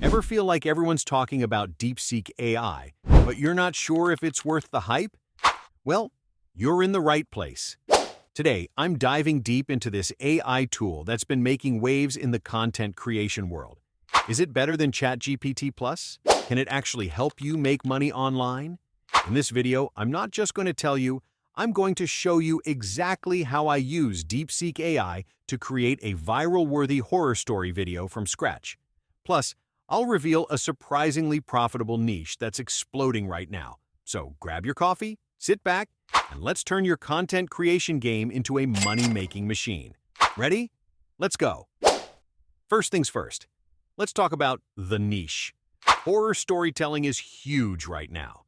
Ever feel like everyone's talking about DeepSeek AI, but you're not sure if it's worth the hype? Well, you're in the right place. Today, I'm diving deep into this AI tool that's been making waves in the content creation world. Is it better than ChatGPT Plus? Can it actually help you make money online? In this video, I'm not just going to tell you, I'm going to show you exactly how I use DeepSeek AI to create a viral-worthy horror story video from scratch. Plus, I'll reveal a surprisingly profitable niche that's exploding right now. So grab your coffee, sit back, and let's turn your content creation game into a money-making machine. Ready? Let's go. First things first, let's talk about the niche. Horror storytelling is huge right now.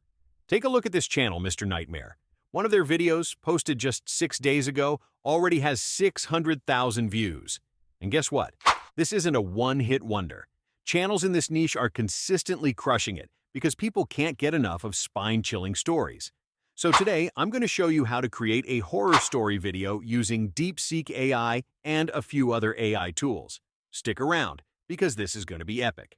Take a look at this channel, Mr. Nightmare. One of their videos, posted just 6 days ago, already has 600,000 views. And guess what? This isn't a one-hit wonder. Channels in this niche are consistently crushing it because people can't get enough of spine-chilling stories. So today, I'm going to show you how to create a horror story video using DeepSeek AI and a few other AI tools. Stick around, because this is going to be epic.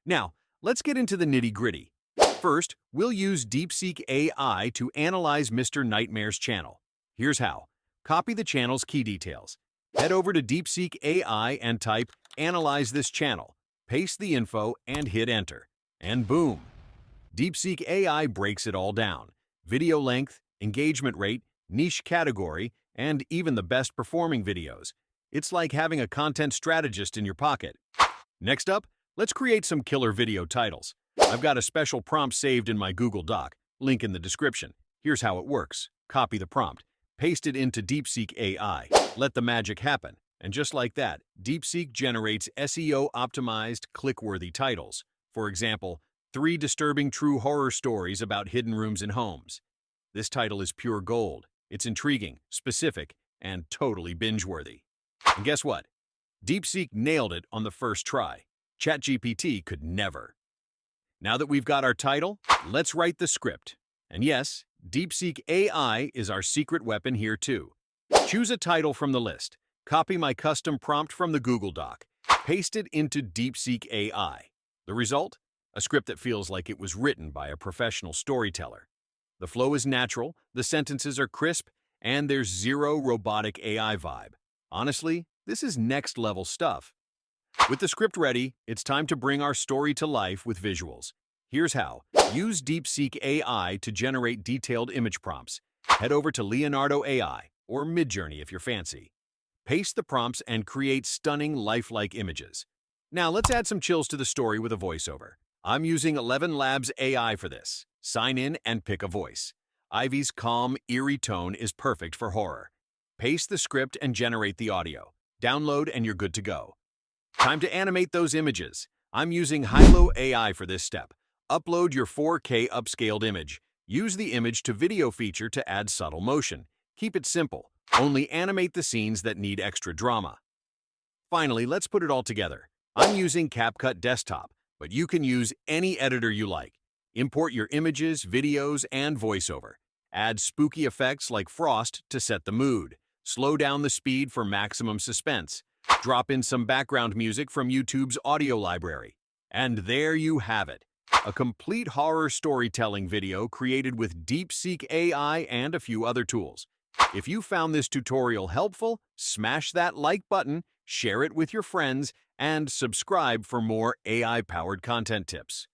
Now, let's get into the nitty-gritty. First, we'll use DeepSeek AI to analyze Mr. Nightmare's channel. Here's how. Copy the channel's key details. Head over to DeepSeek AI and type, "Analyze this channel." Paste the info and hit enter. And boom! DeepSeek AI breaks it all down. Video length, engagement rate, niche category, and even the best performing videos. It's like having a content strategist in your pocket. Next up, let's create some killer video titles. I've got a special prompt saved in my Google Doc, link in the description. Here's how it works. Copy the prompt, paste it into DeepSeek AI, let the magic happen. And just like that, DeepSeek generates SEO-optimized, click-worthy titles. For example, 3 disturbing true horror stories about hidden rooms in homes. This title is pure gold. It's intriguing, specific, and totally binge-worthy. And guess what? DeepSeek nailed it on the first try. ChatGPT could never. Now that we've got our title, let's write the script. And yes, DeepSeek AI is our secret weapon here too. Choose a title from the list. Copy my custom prompt from the Google Doc. Paste it into DeepSeek AI. The result? A script that feels like it was written by a professional storyteller. The flow is natural, the sentences are crisp, and there's zero robotic AI vibe. Honestly, this is next-level stuff. With the script ready, it's time to bring our story to life with visuals. Here's how. Use DeepSeek AI to generate detailed image prompts. Head over to Leonardo AI, or Midjourney if you're fancy. Paste the prompts and create stunning, lifelike images. Now let's add some chills to the story with a voiceover. I'm using 11 Labs AI for this. Sign in and pick a voice. Ivy's calm, eerie tone is perfect for horror. Paste the script and generate the audio. Download and you're good to go. Time to animate those images. I'm using hailou AI for this step. Upload your 4K upscaled image. Use the image to video feature to add subtle motion. Keep it simple. Only animate the scenes that need extra drama. Finally, let's put it all together. I'm using CapCut Desktop, but you can use any editor you like. Import your images, videos, and voiceover. Add spooky effects like frost to set the mood. Slow down the speed for maximum suspense. Drop in some background music from YouTube's audio library. And there you have it. A complete horror storytelling video created with DeepSeek AI and a few other tools. If you found this tutorial helpful, smash that like button, share it with your friends, and subscribe for more AI-powered content tips.